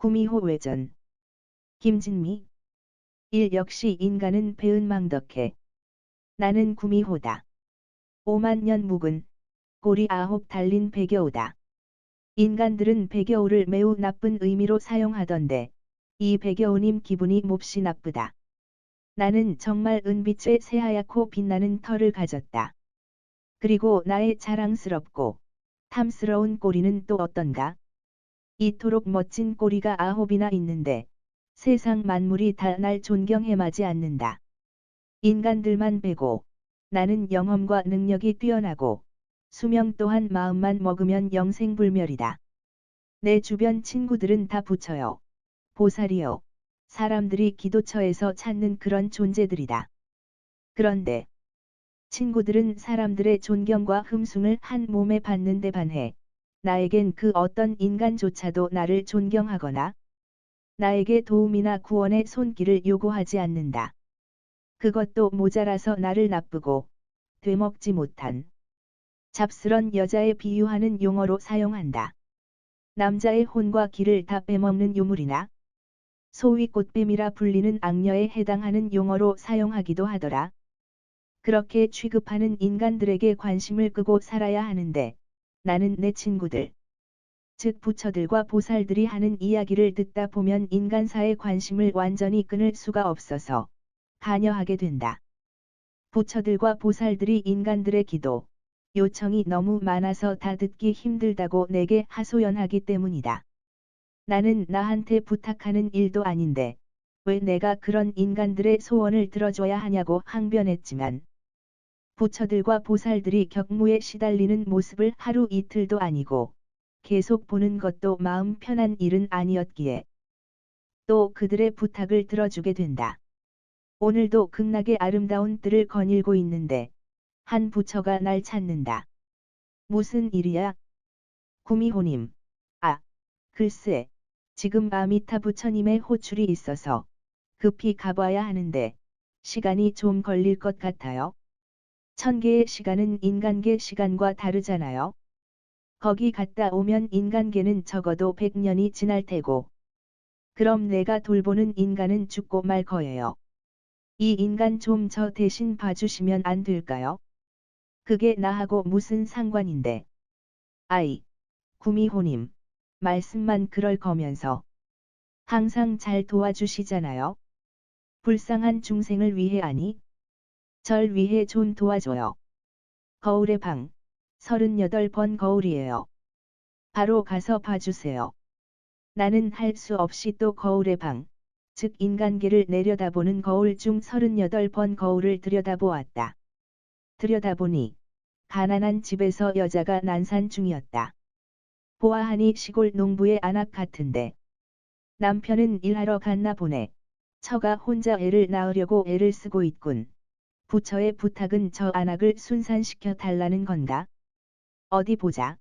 구미호 외전. 김진미. 1. 역시 인간은 배은망덕해. 나는 구미호다. 5만 년 묵은 꼬리 9 달린 배겨우다. 인간들은 배겨우를 매우 나쁜 의미로 사용하던데 이 배겨우님 기분이 몹시 나쁘다. 나는 정말 은빛의 새하얗고 빛나는 털을 가졌다. 그리고 나의 자랑스럽고 탐스러운 꼬리는 또 어떤가? 이토록 멋진 꼬리가 9이나 있는데 세상 만물이 다 날 존경해마지 않는다. 인간들만 배고 나는 영험과 능력이 뛰어나고 수명 또한 마음만 먹으면 영생불멸이다. 내 주변 친구들은 다 부처요, 보살이요, 사람들이 기도처에서 찾는 그런 존재들이다. 그런데 친구들은 사람들의 존경과 흠숭을 한 몸에 받는 데 반해 나에겐 그 어떤 인간조차도 나를 존경하거나 나에게 도움이나 구원의 손길을 요구하지 않는다. 그것도 모자라서 나를 나쁘고 되먹지 못한 잡스런 여자에 비유하는 용어로 사용한다. 남자의 혼과 기를 다 빼먹는 유물이나 소위 꽃뱀이라 불리는 악녀에 해당하는 용어로 사용하기도 하더라. 그렇게 취급하는 인간들에게 관심을 끄고 살아야 하는데 나는 내 친구들, 즉 부처들과 보살들이 하는 이야기를 듣다 보면 인간사의 관심을 완전히 끊을 수가 없어서 관여하게 된다. 부처들과 보살들이 인간들의 기도, 요청이 너무 많아서 다 듣기 힘들다고 내게 하소연하기 때문이다. 나는 나한테 부탁하는 일도 아닌데 왜 내가 그런 인간들의 소원을 들어줘야 하냐고 항변했지만 부처들과 보살들이 격무에 시달리는 모습을 하루 이틀도 아니고 계속 보는 것도 마음 편한 일은 아니었기에 또 그들의 부탁을 들어주게 된다. 오늘도 극락의 아름다운 뜰을 거닐고 있는데 한 부처가 날 찾는다. 무슨 일이야? 구미호님. 아, 글쎄, 지금 아미타 부처님의 호출이 있어서 급히 가봐야 하는데 시간이 좀 걸릴 것 같아요. 1000개의 시간은 인간계 시간과 다르잖아요. 거기 갔다 오면 인간계는 적어도 100년이 지날 테고 그럼 내가 돌보는 인간은 죽고 말 거예요. 이 인간 좀 저 대신 봐주시면 안 될까요? 그게 나하고 무슨 상관인데. 아이, 구미호님, 말씀만 그럴 거면서 항상 잘 도와주시잖아요. 불쌍한 중생을 위해 아니, 절 위해 좀 도와줘요. 거울의 방, 38번 거울이에요. 바로 가서 봐주세요. 나는 할 수 없이 또 거울의 방, 즉 인간계를 내려다보는 거울 중 38번 거울을 들여다보았다. 들여다보니 가난한 집에서 여자가 난산 중이었다. 보아하니 시골 농부의 아낙 같은데 남편은 일하러 갔나 보네. 처가 혼자 애를 낳으려고 애를 쓰고 있군. 부처의 부탁은 저 아낙을 순산시켜 달라는 건가? 어디 보자.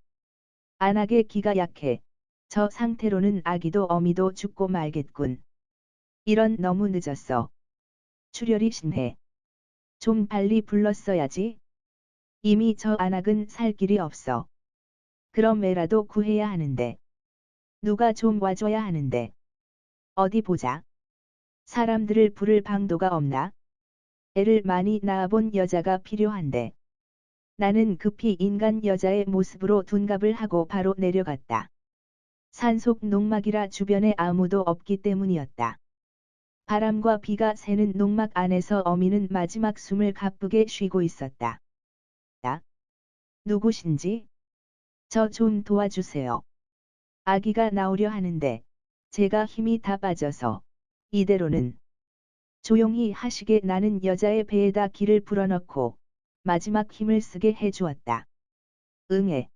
아낙의 기가 약해. 저 상태로는 아기도 어미도 죽고 말겠군. 이런 너무 늦었어. 출혈이 심해. 좀 빨리 불렀어야지. 이미 저 아낙은 살 길이 없어. 그럼 애라도 구해야 하는데. 누가 좀 와줘야 하는데. 어디 보자. 사람들을 부를 방도가 없나? 애를 많이 낳아본 여자가 필요한데. 나는 급히 인간 여자의 모습으로 둔갑을 하고 바로 내려갔다. 산속 농막이라 주변에 아무도 없기 때문이었다. 바람과 비가 새는 농막 안에서 어미는 마지막 숨을 가쁘게 쉬고 있었다. 누구신지? 저 좀 도와주세요. 아기가 나오려 하는데 제가 힘이 다 빠져서 이대로는. 조용히 하시게. 나는 여자의 배에다 기를 불어넣고 마지막 힘을 쓰게 해주었다. 응애.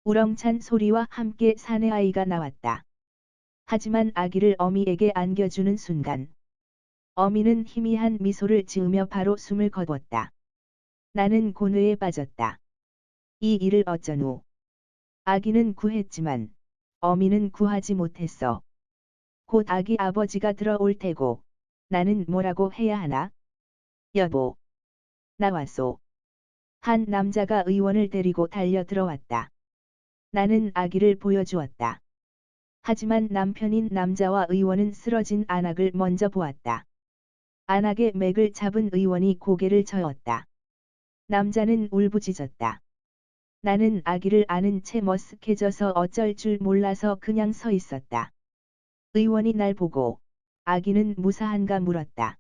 우렁찬 소리와 함께 사내아이가 나왔다. 하지만 아기를 어미에게 안겨주는 순간 어미는 희미한 미소를 지으며 바로 숨을 거뒀다. 나는 곤회에 빠졌다. 이 일을 어쩌누. 아기는 구했지만 어미는 구하지 못했어. 곧 아기 아버지가 들어올 테고 나는 뭐라고 해야 하나? 여보. 나왔소. 한 남자가 의원을 데리고 달려 들어왔다. 나는 아기를 보여주었다. 하지만 남편인 남자와 의원은 쓰러진 안악을 먼저 보았다. 안악의 맥을 잡은 의원이 고개를 저었다. 남자는 울부짖었다. 나는 아기를 안은 채 머쓱해져서 어쩔 줄 몰라서 그냥 서 있었다. 의원이 날 보고 아기는 무사한가 물었다.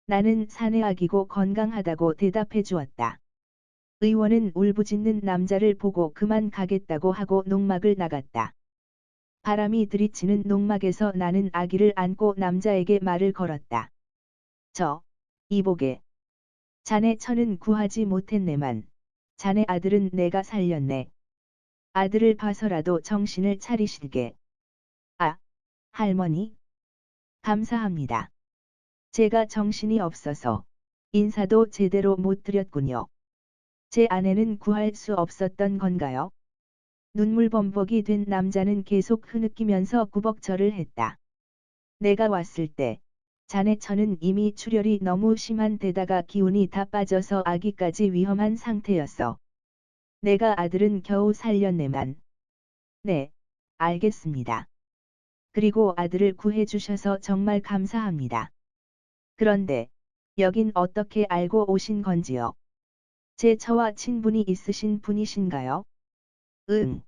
나는 사내 아기고 건강하다고 대답해 주었다. 의원은 울부짖는 남자를 보고 그만 가겠다고 하고 농막을 나갔다. 바람이 들이치는 농막에서 나는 아기를 안고 남자에게 말을 걸었다. 이보게. 자네 처는 구하지 못했네만. 자네 아들은 내가 살렸네. 아들을 봐서라도 정신을 차리시게. 아, 할머니. 감사합니다. 제가 정신이 없어서 인사도 제대로 못 드렸군요. 제 아내는 구할 수 없었던 건가요? 눈물범벅이 된 남자는 계속 흐느끼면서 구벅절을 했다. 내가 왔을 때 자네 처는 이미 출혈이 너무 심한 데다가 기운이 다 빠져서 아기까지 위험한 상태였어. 내가 아들은 겨우 살렸네만. 네, 알겠습니다. 그리고 아들을 구해주셔서 정말 감사합니다. 그런데 여긴 어떻게 알고 오신 건지요? 제 처와 친분이 있으신 분이신가요? 응.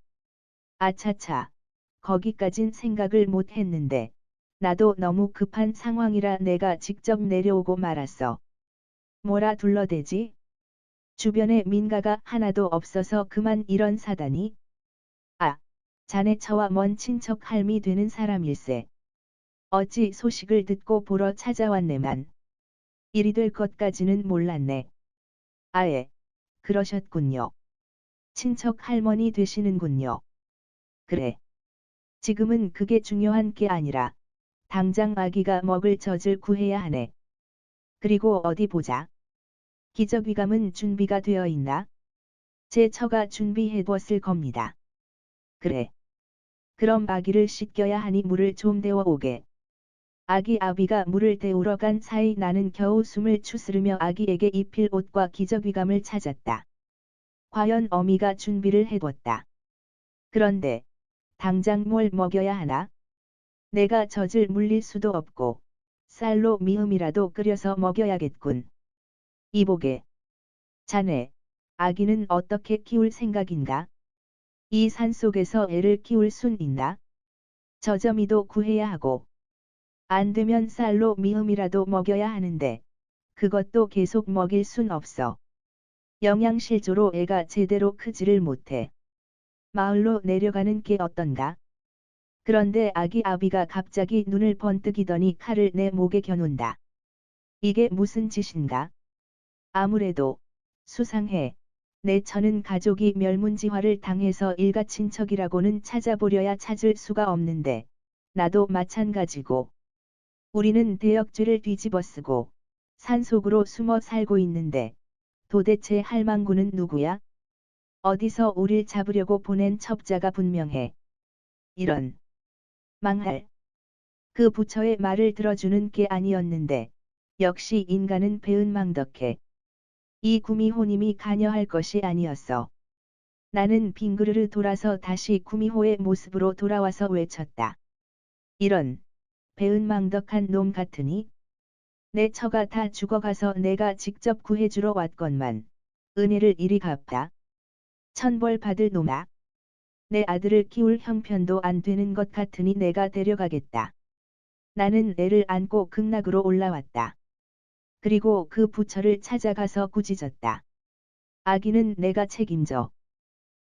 아차차. 거기까진 생각을 못 했는데. 나도 너무 급한 상황이라 내가 직접 내려오고 말았어. 뭐라 둘러대지? 주변에 민가가 하나도 없어서 그만 이런 사단이? 아, 자네 처와 먼 친척 할미 되는 사람일세. 어찌 소식을 듣고 보러 찾아왔네만. 일이 될 것까지는 몰랐네. 아예, 그러셨군요. 친척 할머니 되시는군요. 그래. 지금은 그게 중요한 게 아니라 당장 아기가 먹을 젖을 구해야 하네. 그리고 어디 보자. 기저귀감은 준비가 되어 있나? 제 처가 준비해뒀을 겁니다. 그래. 그럼 아기를 씻겨야 하니 물을 좀 데워 오게. 아기 아비가 물을 데우러 간 사이 나는 겨우 숨을 추스르며 아기에게 입힐 옷과 기저귀감을 찾았다. 과연 어미가 준비를 해뒀다. 그런데 당장 뭘 먹여야 하나? 내가 젖을 물릴 수도 없고 쌀로 미음이라도 끓여서 먹여야겠군. 이보게. 자네, 아기는 어떻게 키울 생각인가? 이 산속에서 애를 키울 순 있나? 저점이도 구해야 하고. 안 되면 쌀로 미음이라도 먹여야 하는데 그것도 계속 먹일 순 없어. 영양실조로 애가 제대로 크지를 못해. 마을로 내려가는 게 어떤가? 그런데 아기 아비가 갑자기 눈을 번뜩이더니 칼을 내 목에 겨눈다. 이게 무슨 짓인가? 아무래도 수상해. 내 처는 가족이 멸문지화를 당해서 일가 친척이라고는 찾아보려야 찾을 수가 없는데 나도 마찬가지고. 우리는 대역죄를 뒤집어쓰고 산속으로 숨어 살고 있는데 도대체 할망구는 누구야? 어디서 우릴 잡으려고 보낸 첩자가 분명해. 이런. 망할. 그 부처의 말을 들어주는 게 아니었는데 역시 인간은 배은망덕해. 이 구미호님이 관여할 것이 아니었어. 나는 빙그르르 돌아서 다시 구미호의 모습으로 돌아와서 외쳤다. 이런. 배은망덕한 놈 같으니? 내 처가 다 죽어가서 내가 직접 구해주러 왔건만 은혜를 이리 갚다. 천벌 받을 놈아. 내 아들을 키울 형편도 안 되는 것 같으니 내가 데려가겠다. 나는 애를 안고 극락으로 올라왔다. 그리고 그 부처를 찾아가서 꾸짖었다. 아기는 내가 책임져.